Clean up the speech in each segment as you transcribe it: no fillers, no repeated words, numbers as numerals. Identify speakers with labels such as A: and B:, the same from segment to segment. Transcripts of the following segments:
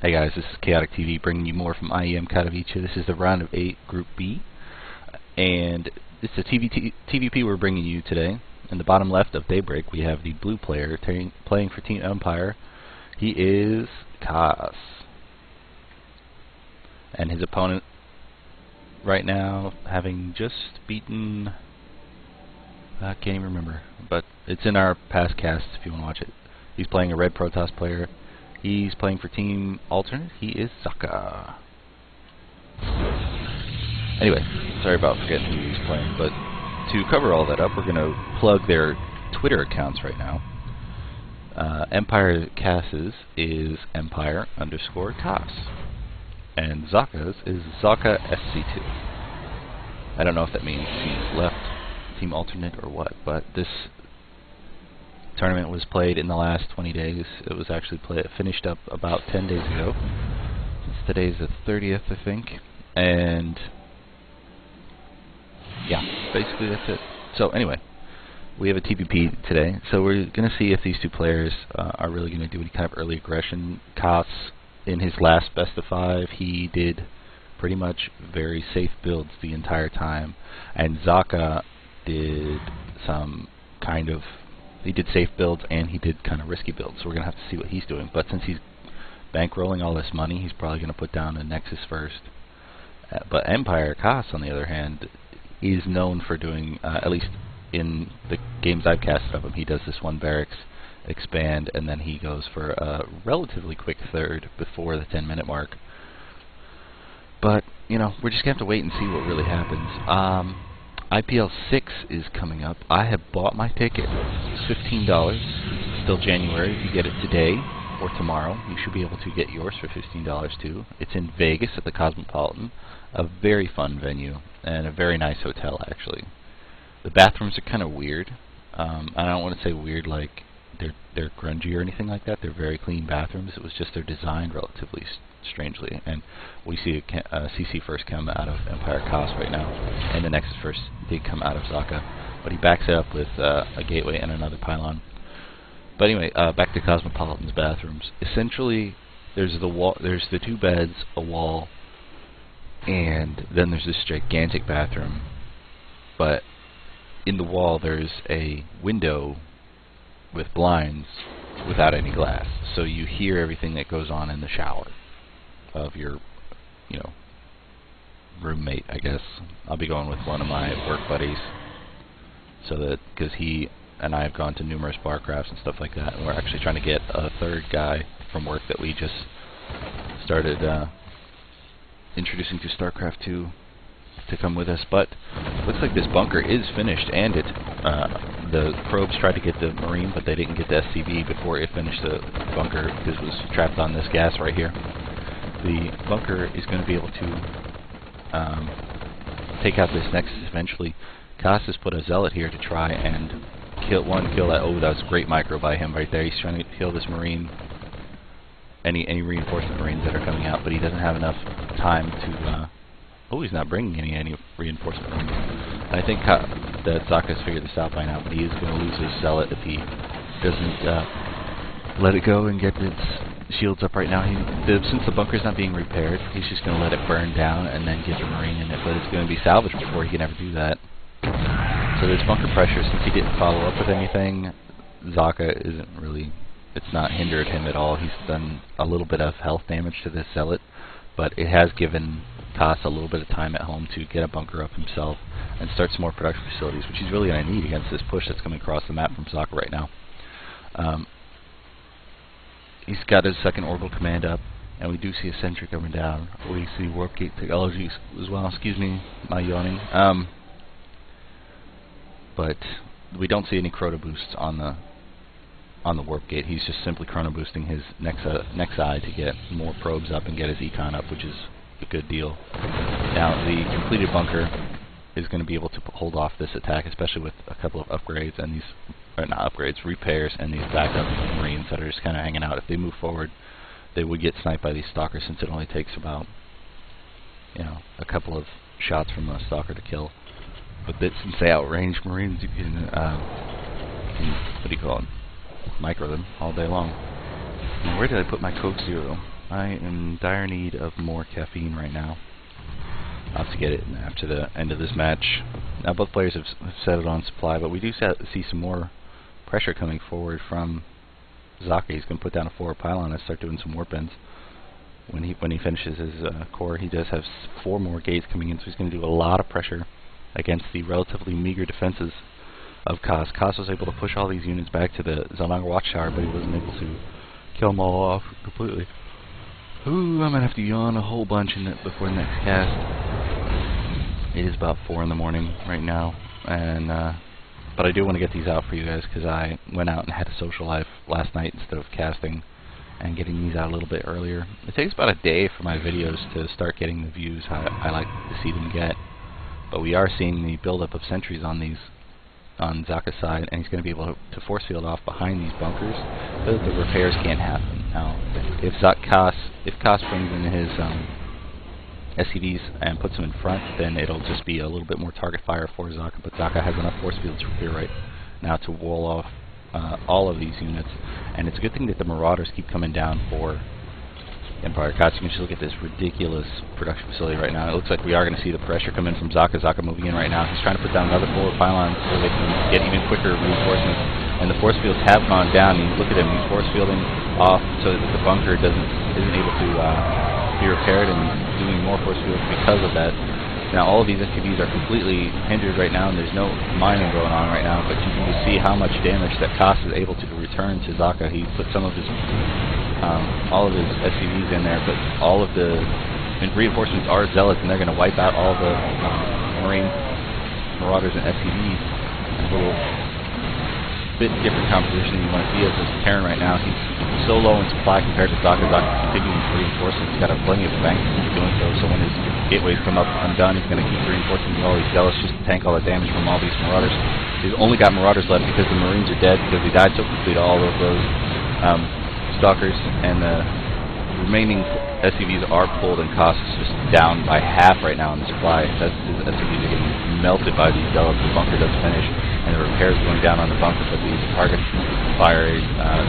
A: Hey guys, this is Chaotic TV bringing you more from IEM Katowice. This is the round of 8 Group B, and it's a TVP we're bringing you today. In the bottom left of Daybreak, we have the blue player playing for Team Empire. He is Qtrs, and his opponent right now, having just beaten, I can't even remember, but it's in our past casts if you want to watch it. He's playing a red Protoss player. He's playing for Team Alternate. He is Socke. Anyway, sorry about forgetting who he's playing, but to cover all that up, we're going to plug their Twitter accounts right now. Empire Cass's is Empire_Qtrs, and Socke's is Socke SC2. I don't know if that means he's left Team Alternate or what, but this tournament was played in the last 20 days. It was actually finished up about 10 days ago. Today's the 30th, I think. And yeah, basically that's it. So anyway, we have a TPP today. So we're going to see if these two players are really going to do any kind of early aggression. Qtrs, in his last best of 5, he did pretty much very safe builds the entire time. And Socke did some kind of, he did safe builds and he did kind of risky builds, so we're going to have to see what he's doing. But since he's bankrolling all this money, he's probably going to put down a Nexus first. But Empire Qtrs, on the other hand, is known for doing, at least in the games I've casted of him, he does this one barracks, expand, and then he goes for a relatively quick third before the 10-minute mark. But, you know, we're just going to have to wait and see what really happens. IPL 6 is coming up. I have bought my ticket. It's $15. Still January. If you get it today or tomorrow, you should be able to get yours for $15 too. It's in Vegas at the Cosmopolitan, a very fun venue and a very nice hotel actually. The bathrooms are kind of weird. I don't want to say weird like they're grungy or anything like that. They're very clean bathrooms. It was just they're designed relatively strangely, and we see a CC first come out of Empire Qtrs right now, and the Nexus first did come out of Socke, but he backs it up with a gateway and another pylon. But anyway, back to Cosmopolitan's bathrooms. Essentially, there's the wall, there's the 2 beds, a wall, and then there's this gigantic bathroom. But in the wall, there's a window with blinds without any glass, so you hear everything that goes on in the shower of your, you know, roommate, I guess. I'll be going with one of my work buddies, so that, because he and I have gone to numerous bar crafts and stuff like that, and we're actually trying to get a third guy from work that we just started introducing to StarCraft 2 to come with us. But looks like this bunker is finished, and the probes tried to get the Marine, but they didn't get the SCV before it finished the bunker because it was trapped on this gas right here. The bunker is going to be able to take out this Nexus eventually. Qtrs has put a Zealot here to try and kill that. Oh, that was a great micro by him right there. He's trying to kill this Marine, any reinforcement Marines that are coming out, but he doesn't have enough time to. Oh, he's not bringing any reinforcement Marines. And I think that Socke has figured this out by now, but he is going to lose his Zealot if he doesn't let it go and get its shields up right now. Since the bunker's not being repaired, he's just going to let it burn down and then get the Marine in it, but it's going to be salvaged before he can ever do that. So there's bunker pressure. Since he didn't follow up with anything, Socke isn't really, it's not hindered him at all. He's done a little bit of health damage to this Zealot, but it has given Qtrs a little bit of time at home to get a bunker up himself and start some more production facilities, which he's really going to need against this push that's coming across the map from Socke right now. He's got his second orbital command up, and we do see a sentry coming down. We see warp gate technologies as well. Excuse me, my yawning. But we don't see any chrono boosts on the warp gate. He's just simply chrono boosting his Nexi to get more probes up and get his econ up, which is a good deal. Now the completed bunker is going to be able to hold off this attack, especially with a couple of upgrades and these, or not upgrades, repairs, and these backup Marines that are just kind of hanging out. If they move forward, they would get sniped by these stalkers, since it only takes about, you know, a couple of shots from a stalker to kill. But since they outrange Marines, you can what do you call it? Micro them all day long. Now, where did I put my Coke Zero? I am in dire need of more caffeine right now. I'll have to get it after the end of this match. Now both players have set it on supply, but we do see some more pressure coming forward from Socke. He's going to put down a forward pylon and start doing some warp ends. When he finishes his core, he does have 4 more gates coming in, so he's going to do a lot of pressure against the relatively meager defenses of Kos. Kos was able to push all these units back to the Zalnaga Watchtower, but he wasn't able to kill them all off completely. Ooh, I'm going to have to yawn a whole bunch before the next cast. It is about 4 in the morning right now, and but I do want to get these out for you guys because I went out and had a social life last night instead of casting and getting these out a little bit earlier. It takes about a day for my videos to start getting the views I like to see them get, but we are seeing the buildup of sentries on these on Socke's side, and he's going to be able to force field off behind these bunkers so that the repairs can't happen. Now, if Kos brings in his SCVs and puts them in front, then it'll just be a little bit more target fire for Socke, but Socke has enough force fields to clear right now to wall off all of these units, and it's a good thing that the Marauders keep coming down for Empire Cots. You can just look at this ridiculous production facility right now. It looks like we are going to see the pressure come in from Socke. Socke moving in right now. He's trying to put down another forward pylon so they can get even quicker reinforcements, and the force fields have gone down. And look at him, he's force fielding off so that the bunker isn't able to be repaired, and doing more force fields because of that. Now all of these SCVs are completely hindered right now, and there's no mining going on right now, but you can see how much damage that Kos is able to return to Socke. He put some of his all of his SCVs in there, but all of the reinforcements are zealots, and they're going to wipe out all the Marine Marauders and SCVs. A little bit different composition than you want to see as this Terran right now. He's so low in supply compared to Socke. Socke's continuing to reinforce. He's got plenty of banks to keep doing so when his gateways come up undone, he's going to keep reinforcing all these zealots just to tank all the damage from all these Marauders. He's only got Marauders left because the Marines are dead, because he died so quickly to all of those Stalkers, and the remaining SCVs are pulled, and Kos is just down by half right now in the supply. His SCVs are getting melted by these zealots. The bunker doesn't finish, and the repairs are going down on the bunker, but these target fire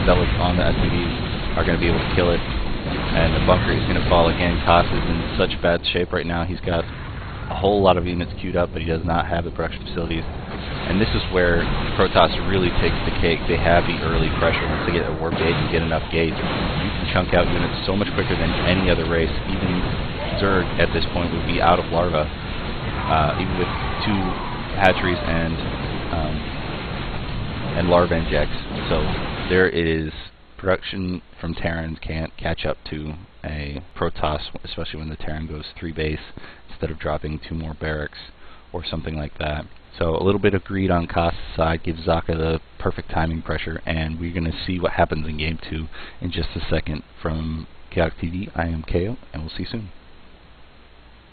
A: zealots on the SCVs are going to be able to kill it, and the bunker is going to fall again. Kos is in such bad shape right now. He's got a whole lot of units queued up, but he does not have the production facilities. And this is where Protoss really takes the cake. They have the early pressure. Once they get a warp gate and get enough gates, you can chunk out units so much quicker than any other race. Even Zerg at this point would be out of larva, even with 2 hatcheries and larva injects. So there it is. Production from Terrans can't catch up to a Protoss, especially when the Terran goes 3 base instead of dropping 2 more barracks or something like that. So a little bit of greed on Kos' side gives Socke the perfect timing pressure, and we're going to see what happens in Game 2 in just a second. From Chaotic TV, I am KO, and we'll see you soon.